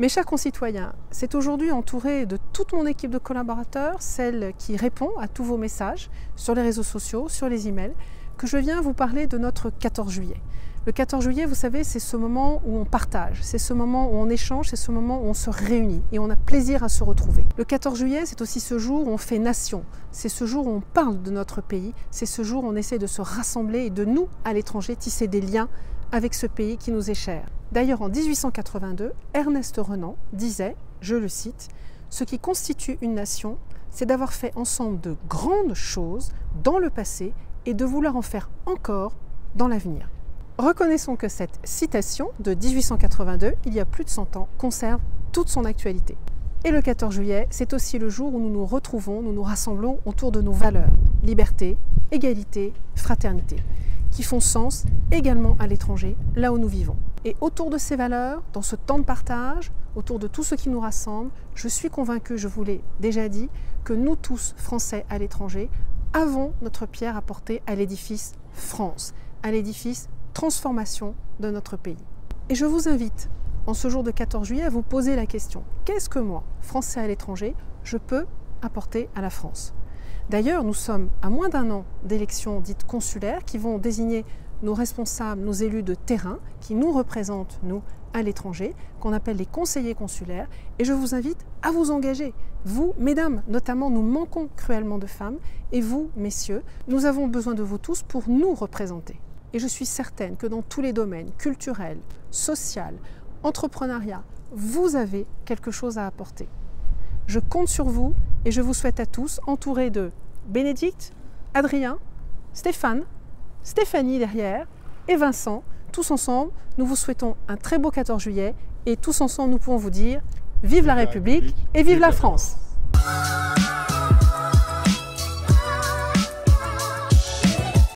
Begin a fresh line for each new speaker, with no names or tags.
Mes chers concitoyens, c'est aujourd'hui entouré de toute mon équipe de collaborateurs, celle qui répond à tous vos messages sur les réseaux sociaux, sur les emails, que je viens vous parler de notre 14 juillet. Le 14 juillet, vous savez, c'est ce moment où on partage, c'est ce moment où on échange, c'est ce moment où on se réunit et on a plaisir à se retrouver. Le 14 juillet, c'est aussi ce jour où on fait nation, c'est ce jour où on parle de notre pays, c'est ce jour où on essaie de se rassembler et de nous, à l'étranger, tisser des liens avec ce pays qui nous est cher. D'ailleurs, en 1882, Ernest Renan disait, je le cite, « Ce qui constitue une nation, c'est d'avoir fait ensemble de grandes choses dans le passé et de vouloir en faire encore dans l'avenir. » Reconnaissons que cette citation de 1882, il y a plus de 100 ans, conserve toute son actualité. Et le 14 juillet, c'est aussi le jour où nous nous retrouvons, nous nous rassemblons autour de nos valeurs, liberté, égalité, fraternité, qui font sens également à l'étranger, là où nous vivons. Et autour de ces valeurs, dans ce temps de partage, autour de tout ce qui nous rassemble, je suis convaincue, je vous l'ai déjà dit, que nous tous, Français à l'étranger, avons notre pierre à porter à l'édifice France, à l'édifice transformation de notre pays. Et je vous invite, en ce jour de 14 juillet, à vous poser la question, qu'est-ce que moi, Français à l'étranger, je peux apporter à la France ? D'ailleurs, nous sommes à moins d'un an d'élections dites consulaires qui vont désigner nos responsables, nos élus de terrain, qui nous représentent, nous, à l'étranger, qu'on appelle les conseillers consulaires. Et je vous invite à vous engager. Vous, mesdames, notamment, nous manquons cruellement de femmes. Et vous, messieurs, nous avons besoin de vous tous pour nous représenter. Et je suis certaine que dans tous les domaines, culturels, social, entrepreneuriat, vous avez quelque chose à apporter. Je compte sur vous et je vous souhaite à tous, entourés de Bénédicte, Adrien, Stéphane, Stéphanie derrière et Vincent, tous ensemble, nous vous souhaitons un très beau 14 juillet et tous ensemble nous pouvons vous dire vive la République et vive la France.